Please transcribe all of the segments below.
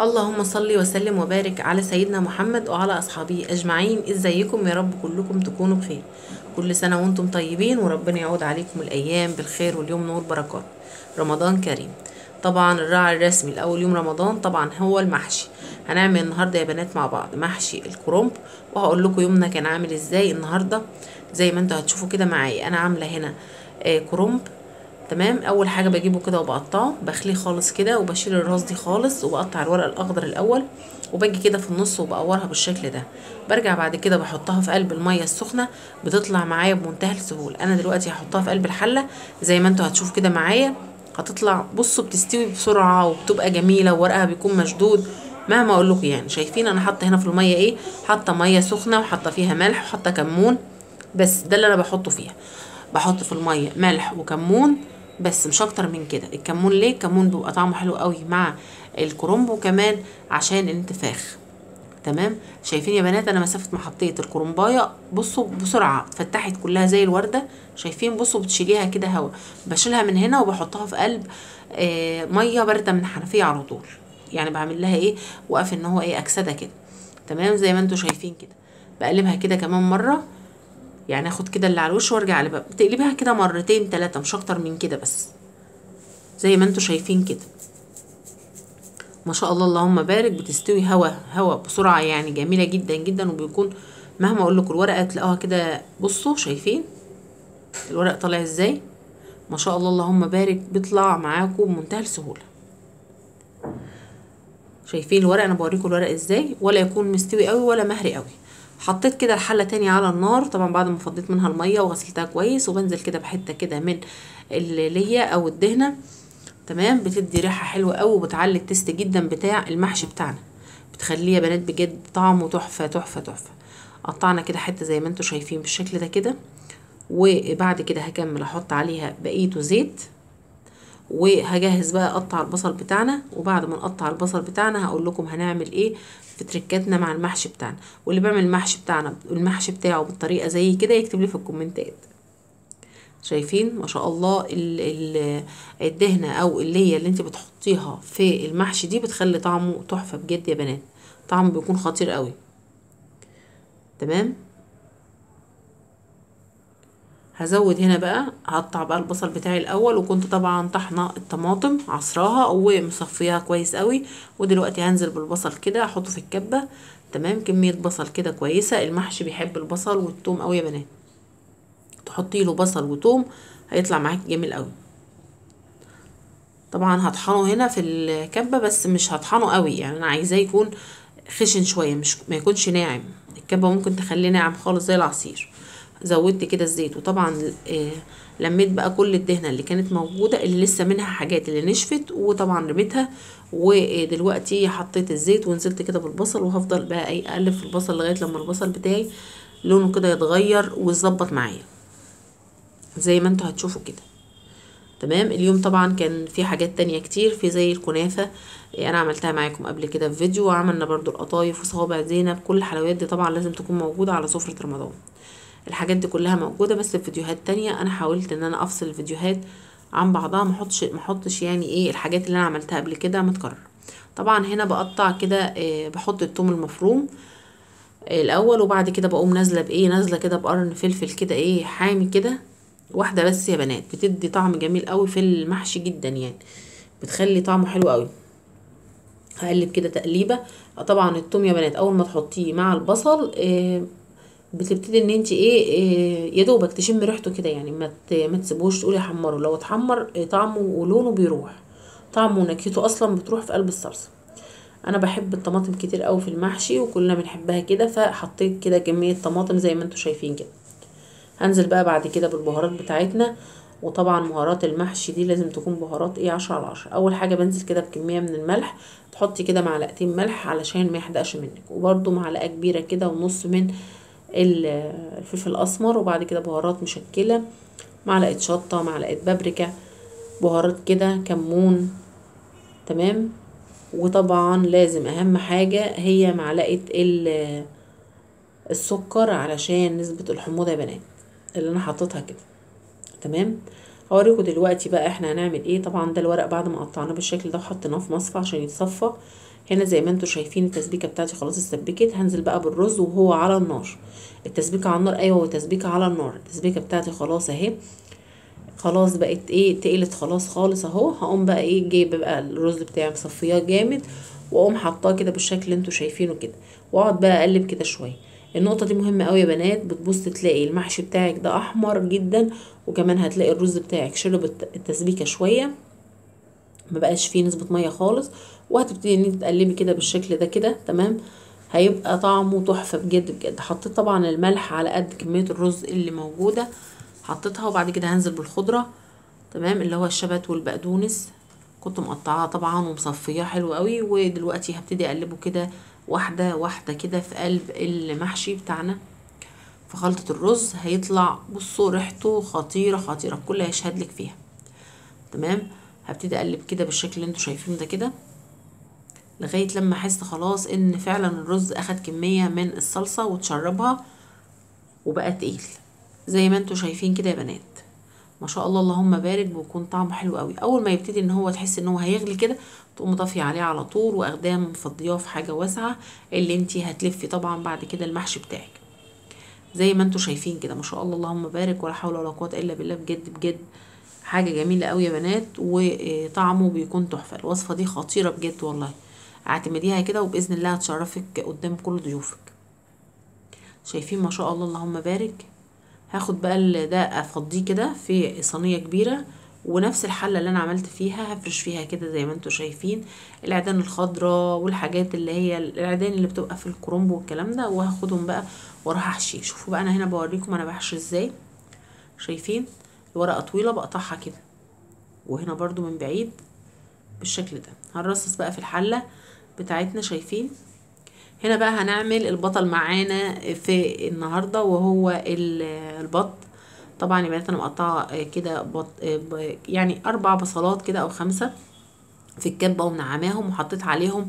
اللهم صل وسلم وبارك على سيدنا محمد وعلى أصحابه أجمعين. ازيكم يا رب كلكم تكونوا بخير. كل سنة وانتم طيبين وربنا يعود عليكم الأيام بالخير واليوم نور بركات. رمضان كريم. طبعا الراعي الرسمي لأول يوم رمضان طبعا هو المحشي. هنعمل النهاردة يا بنات مع بعض محشي الكرنب، وهقول لكم يومنا كان عامل ازاي النهاردة. زي ما انتوا هتشوفوا كده معايا انا عاملة هنا كرنب. تمام. اول حاجه بجيبه كده وبقطعه، بخليه خالص كده وبشيل الراس دي خالص، وبقطع الورق الاخضر الاول، وباجي كده في النص وبقورها بالشكل ده. برجع بعد كده بحطها في قلب الميه السخنه، بتطلع معايا بمنتهى السهوله. انا دلوقتي هحطها في قلب الحله زي ما انتوا هتشوفوا كده معايا. هتطلع بصوا بتستوي بسرعه وبتبقى جميله وورقها بيكون مشدود. مهما اقول لكم يعني شايفين انا حاطه هنا في الميه ايه؟ حاطه ميه سخنه وحاطه فيها ملح وحاطه كمون. بس ده اللي انا بحطه فيها. بحط في الميه ملح وكمون بس مش اكتر من كده. الكمون ليه؟ الكمون بيبقى طعمه حلو قوي مع الكرنب، وكمان عشان الانتفاخ. تمام. شايفين يا بنات انا مسافه ما حطيت الكرنبايه بصوا بسرعه فتحت كلها زي الورده. شايفين؟ بصوا بتشيليها كده هوا. بشيلها من هنا وبحطها في قلب ميه بارده من الحنفيه على طول. يعني بعمل لها ايه؟ وقف ان هو ايه اكسده كده. تمام زي ما انتوا شايفين كده. بقلبها كده كمان مره، يعني اخد كده اللي على الوش وارجع على بقى بتقلبيها كده مرتين تلاتة مش اكتر من كده بس. زي ما انتوا شايفين كده. ما شاء الله اللهم بارك. بتستوي هوا هوا بسرعة، يعني جميلة جدا جدا. وبيكون مهما اقول لكم الورقة تلاقوها كده. بصوا شايفين الورق طالع ازاي؟ ما شاء الله اللهم بارك. بيطلع معاكم بمنتهى السهولة. شايفين الورق؟ انا بوريكم الورق ازاي، ولا يكون مستوي قوي ولا مهري قوي. حطيت كده الحله تاني على النار طبعا بعد ما فضيت منها الميه وغسلتها كويس، وبنزل كده بحته كده من اللي او الدهنه. تمام. بتدي ريحه حلوه قوي وبتعلي التست جدا بتاع المحشي بتاعنا. بتخليه يا بنات بجد طعمه تحفه تحفه تحفه. قطعنا كده حته زي ما انتوا شايفين بالشكل ده كده. وبعد كده هكمل احط عليها بقيته زيت. وهجهز بقى اقطع البصل بتاعنا، وبعد ما نقطع البصل بتاعنا هقول لكم هنعمل ايه في تركاتنا مع المحشي بتاعنا. واللي بيعمل المحشي بتاعنا المحشي بتاعه بالطريقه زي كده يكتب لي في الكومنتات. شايفين ما شاء الله الدهنه او اللي هي اللي انت بتحطيها في المحشي دي بتخلي طعمه تحفه بجد يا بنات. طعمه بيكون خطير قوي. تمام. هزود هنا بقى هقطع بقى البصل بتاعي الاول، وكنت طبعا طحنه الطماطم عصراها ومصفيها كويس قوي. ودلوقتي هنزل بالبصل كده احطه في الكبه. تمام. كميه بصل كده كويسه. المحشي بيحب البصل والثوم قوي يا بنات. تحطي له بصل وثوم هيطلع معاكي جميل قوي. طبعا هطحنه هنا في الكبه بس مش هطحنه قوي، يعني انا عايزاه يكون خشن شويه مش ما يكونش ناعم. الكبه ممكن تخليه ناعم خالص زي العصير. زودت كده الزيت، وطبعا لميت بقى كل الدهنه اللي كانت موجوده اللي لسه منها حاجات اللي نشفت وطبعا رميتها. ودلوقتي حطيت الزيت ونزلت كده بالبصل، وهفضل بقى ايه اقلب في البصل لغايه لما البصل بتاعي لونه كده يتغير ويظبط معايا زي ما انتوا هتشوفوا كده. تمام. اليوم طبعا كان في حاجات تانية كتير في زي الكنافة. انا عملتها معاكم قبل كده في فيديو، وعملنا برضو القطايف وصوابع زينب. كل الحلويات دي طبعا لازم تكون موجودة على سفرة رمضان. الحاجات دي كلها موجودة بس في فيديوهات تانية. انا حاولت ان انا افصل الفيديوهات عن بعضها، ما احطش يعني ايه الحاجات اللي انا عملتها قبل كده متكرر. طبعا هنا بقطع كده بحط الثوم المفروم الاول، وبعد كده بقوم نازله بايه نازله كده بقرن فلفل كده ايه حامي كده. واحده بس يا بنات بتدي طعم جميل قوي في المحشي جدا يعني. بتخلي طعمه حلو قوي. هقلب كده تقليبه. طبعا الثوم يا بنات اول ما تحطيه مع البصل بتبتدي ان انت ايه يا دوبك تشم ريحته كده، يعني ما تسيبوش تقولي حمره. لو اتحمر طعمه ولونه بيروح. طعمه ونكهته اصلا بتروح في قلب الصلصه. انا بحب الطماطم كتير قوي في المحشي وكلنا بنحبها كده، فحطيت كده كميه طماطم زي ما انتوا شايفين كده. هنزل بقى بعد كده بالبهارات بتاعتنا. وطبعا بهارات المحشي دي لازم تكون بهارات ايه 10/10. اول حاجه بنزل كده بكميه من الملح. تحطي كده معلقتين ملح علشان ما يحدقش منك، وبرده معلقه كبيره كده ونص من الفلفل الاسمر. وبعد كده بهارات مشكله، معلقه شطه، معلقه بابريكا، بهارات كده كمون. تمام. وطبعا لازم اهم حاجة هي معلقة السكر علشان نسبة الحموضة يا بنات اللي انا حطيتها كده. تمام. هوريكم دلوقتي بقى احنا هنعمل ايه. طبعا ده الورق بعد ما قطعناه بالشكل ده وحطيناه في مصفى عشان يتصفى. هنا زي ما انتوا شايفين التسبيكه بتاعتي خلاص اتسبكت. هنزل بقى بالرز وهو على النار. التسبيكه على النار، ايوه والتسبيكه على النار. التسبيكه بتاعتي خلاص اهي، خلاص بقت ايه تقلت خلاص خالص اهو. هقوم بقى ايه جايبه بقى الرز بتاعي مصفياه جامد، واقوم حطاه كده بالشكل اللي انتوا شايفينه كده، واقعد بقى اقلب كده شويه. النقطه دي مهمه قوي يا بنات. بتبص تلاقي المحشي بتاعك ده احمر جدا، وكمان هتلاقي الرز بتاعك شرب التسبيكه شويه، ما بقاش فيه نسبه ميه خالص. وهتبتدي ان انت تقلبي كده بالشكل ده كده تمام. هيبقى طعمه تحفه بجد بجد. حطيت طبعا الملح على قد كميه الرز اللي موجوده حطيتها، وبعد كده هنزل بالخضره تمام، اللي هو الشبت والبقدونس. كنت مقطعاه طبعا ومصفياه حلو قوي. ودلوقتي هبتدي اقلبه كده واحده واحده كده في قلب المحشي بتاعنا في خلطه الرز. هيطلع بصوا ريحته خطيره خطيره، الكل هيشهد لك فيها تمام. هبتدي اقلب كده بالشكل اللي انتوا شايفينه ده كده لغايه لما احس خلاص ان فعلا الرز اخد كميه من الصلصه وتشربها وبقى تقيل زي ما انتوا شايفين كده يا بنات. ما شاء الله اللهم بارك. بيكون طعمه حلو قوي. اول ما يبتدي ان هو تحس ان هو هيغلي كده، تقوم طافيه عليه على طول واخداه مفضياه في حاجه واسعه اللي انتي هتلفي طبعا بعد كده المحشي بتاعك زي ما انتوا شايفين كده. ما شاء الله اللهم بارك، ولا حول ولا قوه الا بالله. بجد بجد حاجه جميله قوي يا بنات، وطعمه بيكون تحفه. الوصفه دي خطيره بجد والله. اعتمديها كده وباذن الله هتشرفك قدام كل ضيوفك. شايفين ما شاء الله اللهم بارك. هاخد بقى ده افضيه كده في صينيه كبيره، ونفس الحله اللي انا عملت فيها هفرش فيها كده زي ما انتوا شايفين العيدان الخضراء والحاجات اللي هي العيدان اللي بتبقى في الكرنب والكلام ده، وهاخدهم بقى واروح احشيه. شوفوا بقى انا هنا بوريكم انا بحشي ازاي. شايفين الورقه طويله بقطعها كده، وهنا برضو من بعيد بالشكل ده. هنرصص بقى في الحله بتاعتنا. شايفين هنا بقى هنعمل البطل معانا في النهارده، وهو البط. طبعا يا بنات انا مقطعه كده يعني 4 بصلات كده او 5 في الكبه، ومنعماهم وحطيت عليهم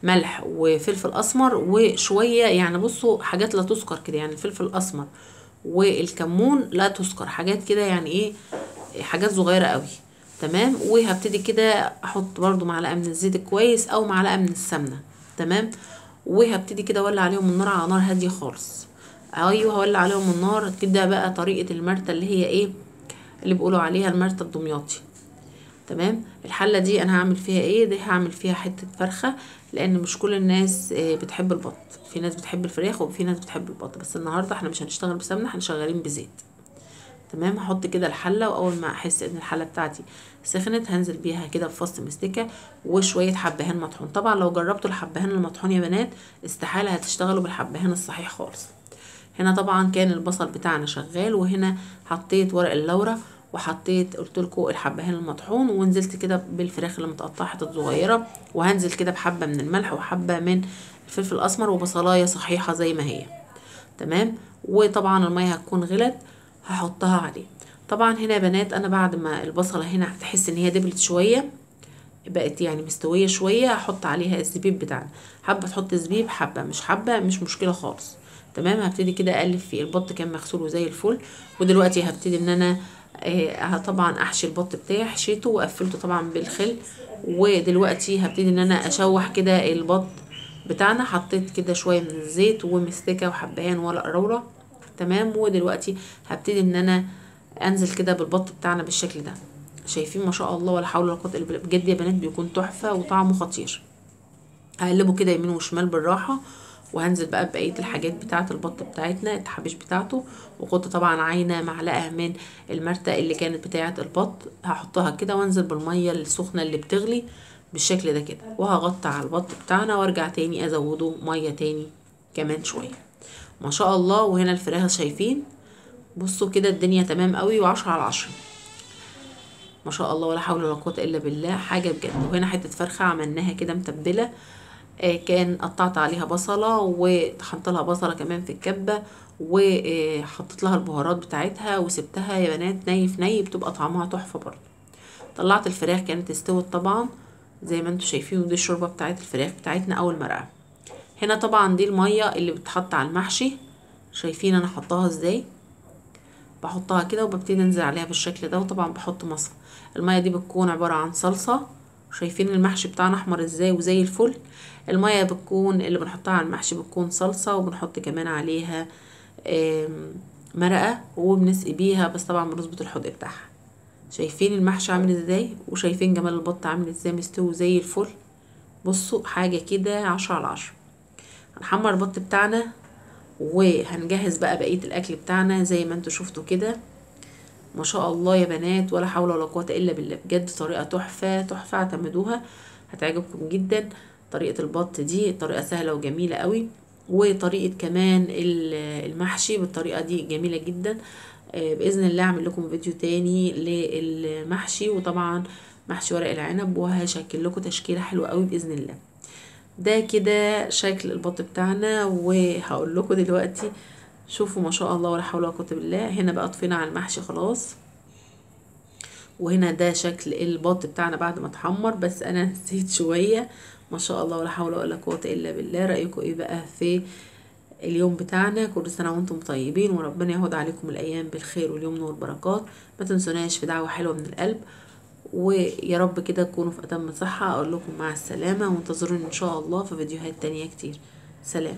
ملح وفلفل اسمر وشويه، يعني بصوا حاجات لا تذكر كده، يعني الفلفل الاسمر والكمون لا تذكر، حاجات كده يعني ايه، حاجات صغيره قوي تمام. وهبتدي كده احط برضو معلقه من الزيت كويس او معلقه من السمنه تمام. وهبتدي كده اولع عليهم النار على نار هاديه خالص. ايوه هولع عليهم النار كده. بقى طريقه المرته اللي هي ايه اللي بيقولوا عليها المرته الدمياطي تمام. الحله دي انا هعمل فيها ايه؟ دي هعمل فيها حته فرخه، لان مش كل الناس بتحب البط. في ناس بتحب الفراخ وفي ناس بتحب البط، بس النهارده احنا مش هنشتغل بسمنه، احنا شغالين بزيت تمام. هحط كده الحله، واول ما احس ان الحله بتاعتي سخنت هنزل بيها كده بفص مستكه وشويه حبهان مطحون. طبعا لو جربتوا الحبهان المطحون يا بنات استحاله هتشتغلوا بالحبهان الصحيح خالص. هنا طبعا كان البصل بتاعنا شغال، وهنا حطيت ورق اللورة، وحطيت قلت لكم الحبهان المطحون، ونزلت كده بالفراخ اللي متقطعه حتت صغيره، وهنزل كده بحبه من الملح وحبه من الفلفل الاسمر وبصلايه صحيحه زي ما هي تمام. وطبعا الميه هتكون غلت هحطها عليه. طبعا هنا يا بنات انا بعد ما البصله هنا تحس ان هي دبلت شويه، بقت يعني مستويه شويه، هحط عليها الزبيب بتاعنا. حابه تحط زبيب، حابه مش حابه مش مشكله خالص تمام. هبتدي كده اقلب فيه. البط كان مغسول وزي الفل. ودلوقتي هبتدي ان انا طبعا احشي البط بتاعي. حشيته وقفلته طبعا بالخل. ودلوقتي هبتدي ان انا اشوح كده البط بتاعنا. حطيت كده شويه من الزيت ومستكه وحبهان ورق لورا تمام. ودلوقتي هبتدي ان انا انزل كده بالبط بتاعنا بالشكل ده. شايفين ما شاء الله ولا حول ولا قوه الا بالله. بجد يا بنات بيكون تحفه وطعمه خطير. هقلبه كده يمين وشمال بالراحه، وهنزل بقى بقيه الحاجات بتاعه البط بتاعتنا التحابيش بتاعته. وكنت طبعا عاينه معلقه من المرتة اللي كانت بتاعه البط، هحطها كده وانزل بالميه السخنه اللي بتغلي بالشكل ده كده، وهغطي على البط بتاعنا وارجع تاني ازوده ميه تاني كمان شويه. ما شاء الله. وهنا الفراخ شايفين بصوا كده الدنيا تمام قوي و10 على 10 ما شاء الله ولا حول ولا قوه الا بالله، حاجه بجد. وهنا حته فرخه عملناها كده متبله، كان قطعت عليها بصله وطحنت لها بصله كمان في الكبه، وحطيت لها البهارات بتاعتها وسبتها يا بنات ني في ني، بتبقى طعمها تحفه برضه. طلعت الفراخ كانت استوت طبعا زي ما انتم شايفين، ودي الشوربه بتاعت الفراخ بتاعتنا او المرقه. هنا طبعا دي الميه اللي بتحط على المحشي. شايفين انا حطاها ازاي؟ بحطها كده وببتدي انزل عليها بالشكل ده. وطبعا بحط مصفى. الميه دي بتكون عباره عن صلصه شايفين المحشي بتاعنا احمر ازاي وزي الفل. المية بتكون اللي بنحطها على المحشي بتكون صلصة، وبنحط كمان عليها مرقة وبنسقي بيها، بس طبعا بنظبط الحدق بتاعها. شايفين المحشي عامل ازاي، وشايفين جمال البط عامل ازاي مستوي زي الفل. بصوا حاجة كده 10/10. هنحمر البط بتاعنا وهنجهز بقى بقية الاكل بتاعنا زي ما انتوا شفتوا كده. ما شاء الله يا بنات، ولا حول ولا قوة الا بالله، بجد طريقة تحفة تحفة، اعتمدوها هتعجبكم جدا. طريقة البط دي طريقة سهلة وجميلة قوي، وطريقة كمان المحشي بالطريقة دي جميلة جدا. بإذن الله اعمل لكم فيديو تاني للمحشي، وطبعا محشي ورق العنب، وهشكل لكم تشكيلة حلوة قوي بإذن الله. ده كده شكل البط بتاعنا، وهقول لكم دلوقتي شوفوا ما شاء الله ولا حول ولا قوة بالله. هنا بقى طفينا على المحشي خلاص، وهنا ده شكل البط بتاعنا بعد ما اتحمر، بس انا نسيت شوية. ما شاء الله ولا حول ولا قوة الا بالله. رأيكم ايه بقى في اليوم بتاعنا؟ كل سنة وانتم طيبين، وربنا يعود عليكم الايام بالخير واليمن والبركات. ما تنسوناش في دعوة حلوة من القلب، ويا رب كده تكونوا في اتم صحة. اقول لكم مع السلامة، وانتظروني ان شاء الله في فيديوهات تانية كتير. سلام.